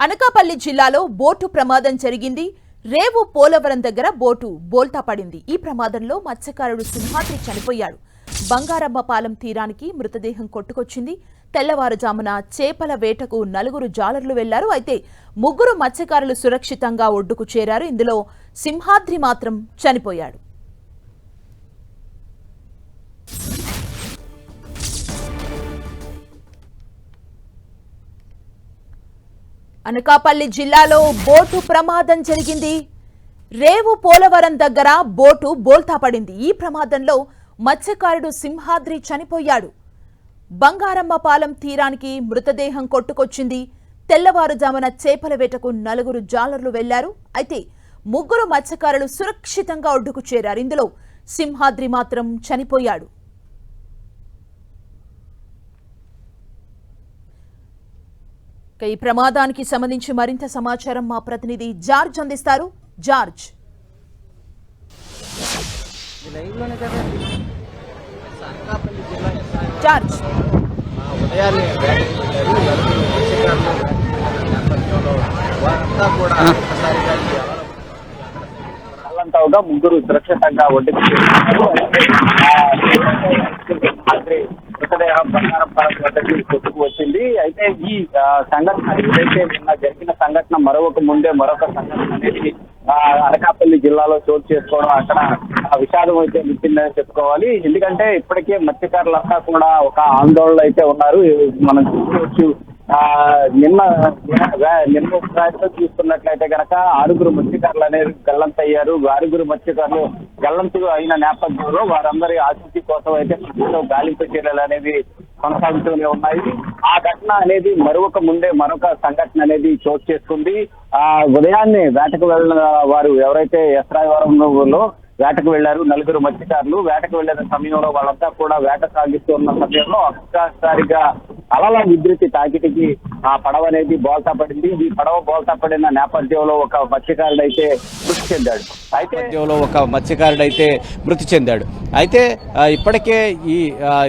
అనకాపల్లి జిల్లాలో బోటు ప్రమాదం జరిగింది. రేవు పోలవరం దగ్గర బోటు బోల్తా పడింది. ఈ ప్రమాదంలో మత్స్యకారుడు సింహాద్రి చనిపోయాడు. బంగారమ్మపాలెం తీరానికి మృతదేహం కొట్టుకొచ్చింది. తెల్లవారుజామున చేపల వేటకు 4 జాలర్లు వెళ్లారు. అయితే 3 మత్స్యకారులు సురక్షితంగా ఒడ్డుకు చేరారు. ఇందులో సింహాద్రి మాత్రం చనిపోయాడు. అనకాపల్లి జిల్లాలో బోటు ప్రమాదం జరిగింది. రేవు పోలవరం దగ్గర బోటు బోల్తా పడింది. ఈ ప్రమాదంలో మత్స్యకారుడు సింహాద్రి చనిపోయాడు. బంగారమ్మపాలెం తీరానికి మృతదేహం కొట్టుకొచ్చింది. తెల్లవారుజామున చేపల వేటకు 4 జాలర్లు వెళ్లారు. అయితే 3 మత్స్యకారులు సురక్షితంగా ఒడ్డుకు చేరారు. ఇందులో సింహాద్రి మాత్రం చనిపోయాడు. ఈ ప్రమాదానికి సంబంధించి మరింత సమాచారం మా ప్రతినిధి జార్జ్ అందిస్తారు. జార్జ్, అల్లంతావుగా 3 సురక్షితంగా ఒడ్డుకు మృతదేహం బంగారమ్మపాలెం వద్దకు కొట్టుకు వచ్చింది. అయితే ఈ సంఘటన ఏదైతే నిన్న జరిగిన సంఘటన మరొక సంఘటన అనేది అనకాపల్లి జిల్లాలో చోటు చేసుకోవడం అక్కడ విషాదం అయితే నింపిందని చెప్పుకోవాలి. ఎందుకంటే ఇప్పటికే మత్స్యకారులంతా కూడా ఒక ఆందోళన అయితే ఉన్నారు. మనం చూసుకోవచ్చు. నిన్న చూస్తున్నట్లయితే కనుక 6 మత్స్యకారులు అనేది గల్లంతయ్యారు. 6 మత్స్యకారులు గల్లంతు అయిన నేపథ్యంలో వారందరి ఆచూకీ కోసం అయితే గాలింపు చర్యలు అనేవి కొనసాగుతూనే ఉన్నాయి. ఆ ఘటన అనేది మరొక సంఘటన అనేది చోటు చేసుకుంది. ఉదయాన్నే వేటకు వెళ్ళిన వారు ఎవరైతే ఎస్రాయవరంలో వేటకు వెళ్లారు 4 మత్స్యకారులు వేటకు వెళ్లిన సమయంలో వాళ్ళంతా కూడా వేట సాగిస్తున్న సమయంలో ఒక్కసారిగా అలల ఉధృతి తాకిటికి ఆ పడవ అనేది బోల్తా పడింది. ఈ పడవ బోల్తా పడిన నేపథ్యంలో ఒక మత్స్యకారుడైతే మృతి చెందాడు. అయితే ఇప్పటికే ఈ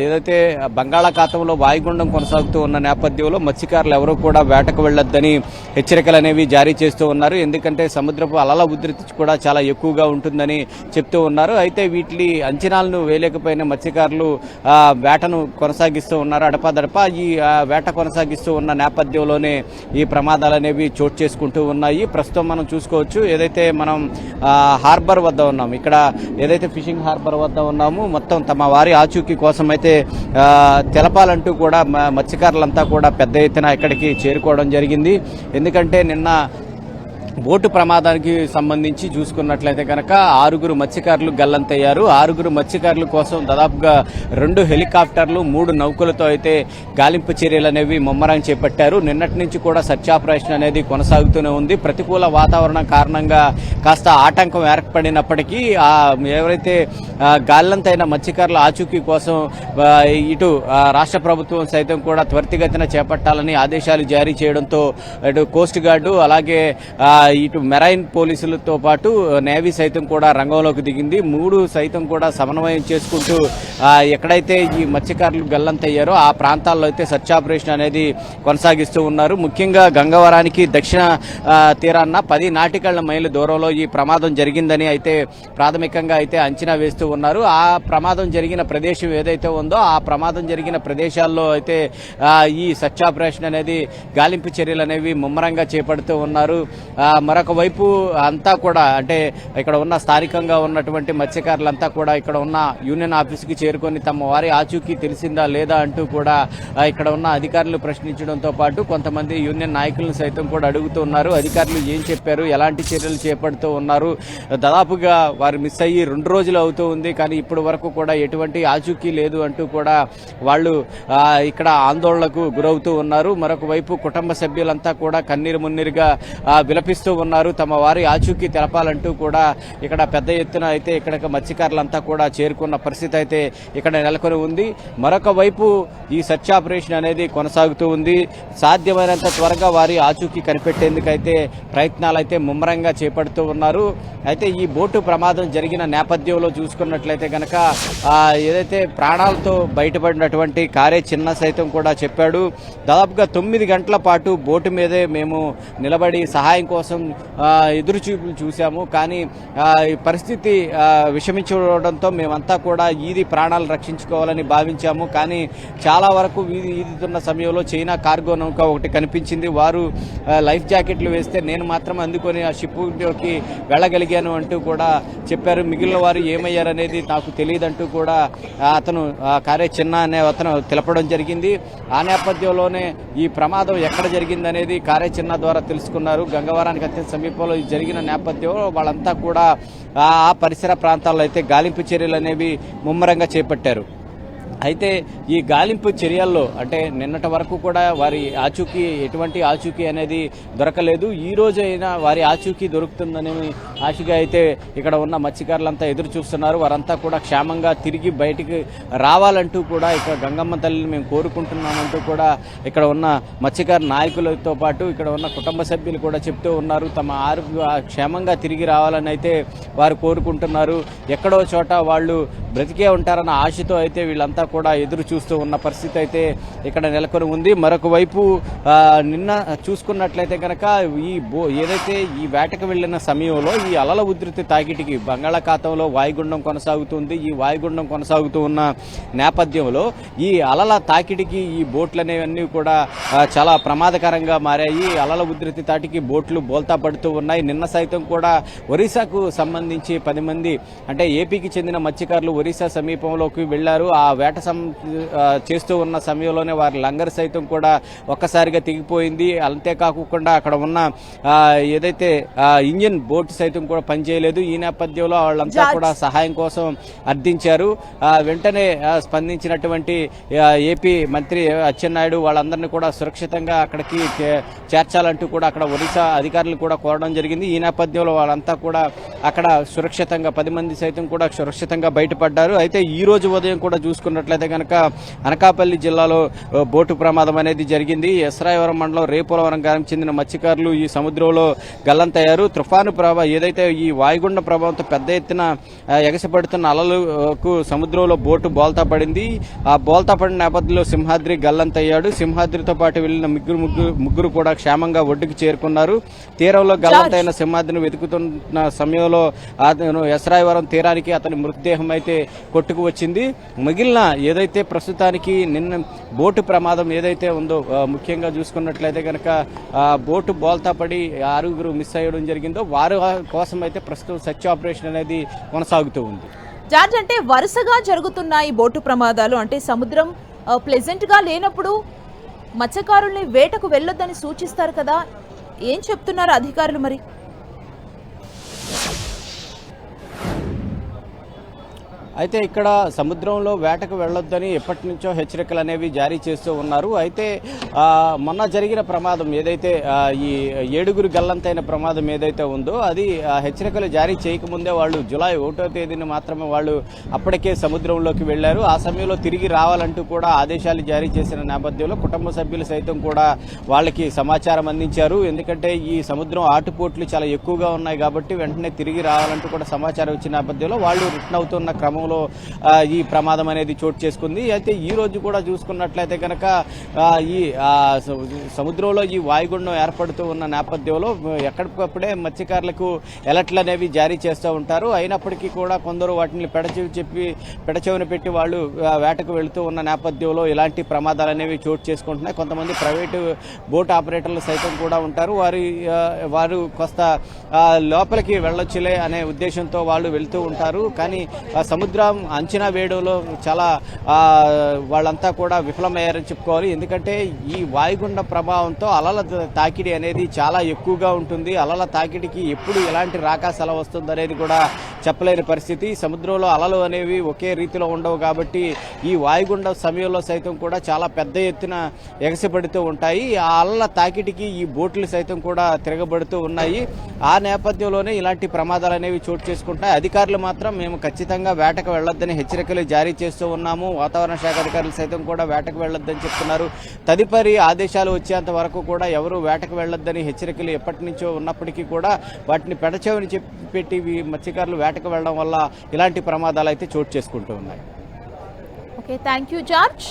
ఏదైతే బంగాళాఖాతంలో వాయుగుండం కొనసాగుతూ ఉన్న నేపథ్యంలో మత్స్యకారులు ఎవరూ కూడా వేటకు వెళ్లొద్దని హెచ్చరికలు అనేవి జారీ చేస్తూ ఉన్నారు. ఎందుకంటే సముద్రపు అలల ఉధృతి కూడా చాలా ఎక్కువగా ఉంటుందని చెప్తూ ఉన్నారు. అయితే వీటి అంచనాలను వేయలేకపోయిన మత్స్యకారులు వేటను కొనసాగిస్తూ ఉన్నారు. అడపాదడపా ఈ వేట కొనసాగిస్తూ ఉన్న నేపథ్యంలోనే ఈ ప్రమాదాలు అనేవి చోటు చేసుకుంటూ ఉన్నాయి. ప్రస్తుతం మనం చూసుకోవచ్చు. ఏదైతే మనం హార్బర్ వద్ద ఉన్నాము, ఇక్కడ ఏదైతే ఫిషింగ్ హార్బర్ వద్ద ఉన్నాము, మొత్తం తమ వారి ఆచూకీ కోసం అయితే తెలపాలంటూ కూడా మత్స్యకారులంతా కూడా పెద్ద ఎత్తున ఇక్కడికి చేరుకోవడం జరిగింది. ఎందుకంటే నిన్న బోటు ప్రమాదానికి సంబంధించి చూసుకున్నట్లయితే కనుక 6 మత్స్యకారులు గల్లంతయ్యారు. 6 మత్స్యకారుల కోసం దాదాపుగా 2 హెలికాప్టర్లు 3 నౌకలతో అయితే గాలింపు చర్యలు అనేవి ముమ్మరం చేపట్టారు. నిన్నటి నుంచి కూడా సెర్చ్ ఆపరేషన్ అనేది కొనసాగుతూనే ఉంది. ప్రతికూల వాతావరణం కారణంగా కాస్త ఆటంకం ఏర్పడినప్పటికీ ఎవరైతే గాల్లంతైన మత్స్యకారుల ఆచూకీ కోసం ఇటు రాష్ట్ర ప్రభుత్వం సైతం కూడా త్వరితగతిన చేపట్టాలని ఆదేశాలు జారీ చేయడంతో ఇటు కోస్ట్ గార్డు అలాగే ఇటు మెరైన్ పోలీసులతో పాటు నేవీ సైతం కూడా రంగంలోకి దిగింది. 3 సైతం కూడా సమన్వయం చేసుకుంటూ ఎక్కడైతే ఈ మత్స్యకారులు గల్లంతయ్యారో ఆ ప్రాంతాల్లో అయితే సెర్చ్ ఆపరేషన్ అనేది కొనసాగిస్తూ ఉన్నారు. ముఖ్యంగా గంగవరానికి దక్షిణ తీరాన 10 నాటికళ్ల మైళ్ళ దూరంలో ఈ ప్రమాదం జరిగిందని అయితే ప్రాథమికంగా అయితే అంచనా వేస్తూ ఉన్నారు. ఆ ప్రమాదం జరిగిన ప్రదేశం ఏదైతే ఉందో ఆ ప్రమాదం జరిగిన ప్రదేశాల్లో అయితే ఈ సెర్చ్ ఆపరేషన్ అనేది గాలింపు చర్యలు అనేవి ముమ్మరంగా చేపడుతూ ఉన్నారు. మరొక వైపు అంతా కూడా అంటే ఇక్కడ ఉన్న స్థానికంగా ఉన్నటువంటి మత్స్యకారులంతా కూడా ఇక్కడ ఉన్న యూనియన్ ఆఫీసుకి చేరుకొని తమ వారి ఆచూకీ తెలిసిందా లేదా అంటూ కూడా ఇక్కడ ఉన్న అధికారులు ప్రశ్నించడంతో పాటు కొంతమంది యూనియన్ నాయకులను సైతం కూడా అడుగుతూ ఉన్నారు. అధికారులు ఏం చెప్పారు, ఎలాంటి చర్యలు చేపడుతూ ఉన్నారు, దాదాపుగా వారు మిస్ అయ్యి 2 రోజులు అవుతూ ఉంది, కానీ ఇప్పటి వరకు కూడా ఎటువంటి ఆచూకీ లేదు అంటూ కూడా వాళ్ళు ఇక్కడ ఆందోళనకు గురవుతూ ఉన్నారు. మరొక వైపు కుటుంబ సభ్యులంతా కూడా కన్నీరు మున్నీరుగా విలపిస్తూ చేస్తూ ఉన్నారు. తమ వారి ఆచూకీ తెలపాలంటూ కూడా ఇక్కడ పెద్ద ఎత్తున అయితే ఇక్కడ మత్స్యకారులంతా కూడా చేరుకున్న పరిస్థితి అయితే ఇక్కడ నెలకొని ఉంది. మరొక వైపు ఈ సెర్చ్ ఆపరేషన్ అనేది కొనసాగుతూ ఉంది. సాధ్యమైనంత త్వరగా వారి ఆచూకీ కనిపెట్టేందుకైతే ప్రయత్నాలు అయితే ముమ్మరంగా చేపడుతూ ఉన్నారు. అయితే ఈ బోటు ప్రమాదం జరిగిన నేపథ్యంలో చూసుకున్నట్లయితే కనుక ఏదైతే ప్రాణాలతో బయటపడినటువంటి కారే చిన్న సైతం కూడా చెప్పాడు, దాదాపుగా 9 గంటల పాటు బోటు మీదే మేము నిలబడి సహాయం కోసం ఎదురుచూపులు చూసాము. కానీ ఈ పరిస్థితి విషమించడంతో మేమంతా కూడా ఈది ప్రాణాలు రక్షించుకోవాలని భావించాము. కానీ చాలా వరకు ఈదుతున్న సమయంలో చైనా కార్గో నౌక ఒకటి కనిపించింది. వారు లైఫ్ జాకెట్లు వేస్తే నేను మాత్రం అందుకొని ఆ షిప్లోకి వెళ్ళగలిగాను అంటూ కూడా చెప్పారు. మిగిలిన వారు ఏమయ్యారనేది నాకు తెలియదంటూ కూడా అతను కారే చిన్న అనే అతను తెలపడం జరిగింది. ఆ నేపథ్యంలోనే ఈ ప్రమాదం ఎక్కడ జరిగిందనేది కారే చిన్న ద్వారా తెలుసుకున్నారు. గంగవరానికి అత్యంత సమీపంలో జరిగిన నేపథ్యంలో వాళ్ళంతా కూడా ఆ పరిసర ప్రాంతాల్లో అయితే గాలింపు చర్యలు అనేవి ముమ్మరంగా చేపట్టారు. అయితే ఈ గాలింపు చర్యల్లో అంటే నిన్నటి వరకు కూడా వారి ఆచూకీ ఎటువంటి ఆచూకీ అనేది దొరకలేదు. ఈ రోజు అయినా వారి ఆచూకీ దొరుకుతుందని ఆశగా అయితే ఇక్కడ ఉన్న మత్స్యకారులంతా ఎదురు చూస్తున్నారు. వారంతా కూడా క్షేమంగా తిరిగి బయటికి రావాలంటూ కూడా ఇక్కడ గంగమ్మ తల్లిని మేము కోరుకుంటున్నామంటూ కూడా ఇక్కడ ఉన్న మత్స్యకారు నాయకులతో పాటు ఇక్కడ ఉన్న కుటుంబ సభ్యులు కూడా చెప్తూ ఉన్నారు. తమ క్షేమంగా తిరిగి రావాలని అయితే వారు కోరుకుంటున్నారు. ఎక్కడో చోట వాళ్ళు బ్రతికే ఉంటారన్న ఆశతో అయితే వీళ్ళంతా కూడా ఎదురు చూస్తూ ఉన్న పరిస్థితి అయితే ఇక్కడ నెలకొని ఉంది. మరొక వైపు నిన్న చూసుకున్నట్లయితే కనుక ఏదైతే ఈ వేటకు వెళ్లిన సమయంలో ఈ అలల ఉధృతి తాకిటికి బంగాళాఖాతంలో వాయుగుండం కొనసాగుతుంది. ఈ వాయుగుండం కొనసాగుతూ ఉన్న నేపథ్యంలో ఈ అలల తాకిడికి ఈ బోట్లు అనేవన్నీ కూడా చాలా ప్రమాదకరంగా మారాయి. అలల ఉధృతి తాటికి బోట్లు బోల్తా పడుతూ ఉన్నాయి. నిన్న సైతం కూడా ఒరిస్సాకు సంబంధించి 10 మంది అంటే ఏపీకి చెందిన మత్స్యకారులు ఒరిస్సా సమీపంలోకి వెళ్లారు. ఆ వేట చేస్తూ ఉన్న సమయంలోనే వారి లంగర్ సైతం కూడా ఒక్కసారిగా తెగిపోయింది. అంతేకాకుండా అక్కడ ఉన్న ఏదైతే ఇంజిన్ బోట్ సైతం కూడా పనిచేయలేదు. ఈ నేపథ్యంలో వాళ్ళంతా కూడా సహాయం కోసం అర్థించారు. వెంటనే స్పందించినటువంటి ఏపీ మంత్రి అచ్చెన్నాయుడు వాళ్ళందరినీ కూడా సురక్షితంగా అక్కడికి చేర్చాలంటూ కూడా అక్కడ ఒరిస్సా అధికారులు కూడా కోరడం జరిగింది. ఈ నేపథ్యంలో వాళ్ళంతా కూడా అక్కడ సురక్షితంగా 10 మంది సైతం కూడా సురక్షితంగా బయటపడ్డారు. అయితే ఈ రోజు ఉదయం కూడా చూసుకున్నట్లయితే కనుక అనకాపల్లి జిల్లాలో బోటు ప్రమాదం అనేది జరిగింది. ఎస్రాయవరం మండలం రేపోలవరం గ్రామానికి చెందిన మత్స్యకారులు ఈ సముద్రంలో గల్లంతయ్యారు. తుఫాను ఏదైతే ఈ వాయుగుండ ప్రభావంతో పెద్ద ఎత్తున ఎగసిపడుతున్న అలలకు సముద్రంలో బోటు బోల్తా పడింది. ఆ బోల్తా పడిన నేపథ్యంలో సింహాద్రి గల్లంతయ్యాడు. సింహాద్రితో పాటు వెళ్లిన ముగ్గురు కూడా క్షేమంగా ఒడ్డుకు చేరుకున్నారు. తీరంలో గల్లంతైన సింహాద్రిని వెతుకుతున్న సమయంలో ఎస్రాయవరం తీరానికి అతని మృతదేహం అయితే కొట్టుకు వచ్చింది. మిగిలిన ఏదైతే ప్రస్తుతానికి నిన్న బోటు ప్రమాదం ఏదైతే ఉందో ముఖ్యంగా చూసుకున్నట్లయితే కనుక బోటు బోల్తా పడి 6 మిస్ అయ్యడం జరిగిందో వారి కోసం అయితే ప్రస్తుతం సెర్చ్ ఆపరేషన్ అనేది కొనసాగుతూ ఉంది. జార్జ్, అంటే వరుసగా జరుగుతున్న ఈ బోటు ప్రమాదాలు అంటే సముద్రం ప్లెజెంట్ గా లేనప్పుడు మత్స్యకారుల్ని వేటకు వెళ్ళొద్దని సూచిస్తారు కదా, ఏం చెప్తున్నారు అధికారులు మరి? అయితే ఇక్కడ సముద్రంలో వేటకు వెళ్ళొద్దని ఎప్పటి నుంచో హెచ్చరికలు అనేవి జారీ చేస్తూ ఉన్నారు. అయితే మొన్న జరిగిన ప్రమాదం ఏదైతే ఈ 7 గల్లంతైన ప్రమాదం ఏదైతే ఉందో అది హెచ్చరికలు జారీ చేయకముందే వాళ్ళు జూలై 1వ తేదీని మాత్రమే వాళ్ళు అప్పటికే సముద్రంలోకి వెళ్లారు. ఆ సమయంలో తిరిగి రావాలంటూ కూడా ఆదేశాలు జారీ చేసిన నేపథ్యంలో కుటుంబ సభ్యులు సైతం కూడా వాళ్ళకి సమాచారం అందించారు. ఎందుకంటే ఈ సముద్రం ఆటుపోట్లు చాలా ఎక్కువగా ఉన్నాయి కాబట్టి వెంటనే తిరిగి రావాలంటూ కూడా సమాచారం ఇచ్చిన నేపథ్యంలో వాళ్ళు రిటర్న్ అవుతున్న క్రమంలో ఈ ప్రమాదం అనేది చోటు చేసుకుంది. అయితే ఈ రోజు కూడా చూసుకున్నట్లయితే కనుక ఈ సముద్రంలో ఈ వాయుగుండం ఏర్పడుతూ ఉన్న నేపథ్యంలో ఎక్కడికప్పుడే మత్స్యకారులకు అలర్ట్లు అనేవి జారీ చేస్తూ ఉంటారు. అయినప్పటికీ కూడా కొందరు వాటిని పెడచెవిన పెట్టి వాళ్ళు వేటకు వెళుతూ ఉన్న నేపథ్యంలో ఇలాంటి ప్రమాదాలు అనేవి చోటు చేసుకుంటున్నాయి. కొంతమంది ప్రైవేటు బోట్ ఆపరేటర్లు సైతం కూడా ఉంటారు. వారు కొంత లోపలికి వెళ్ళొచ్చులే అనే ఉద్దేశంతో వాళ్ళు వెళ్తూ ఉంటారు. కానీ సముద్రం అంచనా వేయడంలో చాలా వాళ్ళంతా కూడా విఫలమయ్యారని చెప్పుకోవాలి. ఎందుకంటే ఈ వాయుగుండ ప్రభావంతో అలల తాకిడి అనేది చాలా ఎక్కువగా ఉంటుంది. అలల తాకిడికి ఎప్పుడు ఎలాంటి రాకాసల వస్తుంది అనేది కూడా చెప్పలేని పరిస్థితి. సముద్రంలో అలలు అనేవి ఒకే రీతిలో ఉండవు కాబట్టి ఈ వాయుగుండం సమయంలో సైతం కూడా చాలా పెద్ద ఎత్తున ఎగసిపడుతూ ఉంటాయి. ఆ అలల తాకిడికి ఈ బోట్లు సైతం కూడా తిరగబడుతూ ఉన్నాయి. ఆ నేపథ్యంలోనే ఇలాంటి ప్రమాదాలు అనేవి చోటు చేసుకుంటాయి. అధికారులు మాత్రం మేము ఖచ్చితంగా వేటకు వెళ్లొద్దని హెచ్చరికలు జారీ చేస్తూ ఉన్నాము. వాతావరణ శాఖ అధికారులు సైతం కూడా వేటకు వెళ్లొద్దని చెప్తున్నారు. తదుపరి ఆదేశాలు వచ్చేంత వరకు కూడా ఎవరు వేటకు వెళ్లొద్దని హెచ్చరికలు ఎప్పటి నుంచో ఉన్నప్పటికీ కూడా వాటిని పెడచెవిని పెట్టి మత్స్యకారులు వేటకు వెళ్లడం వల్ల ఇలాంటి ప్రమాదాలు అయితే చోటు చేసుకుంటూ ఉన్నాయి. Okay, thank you George.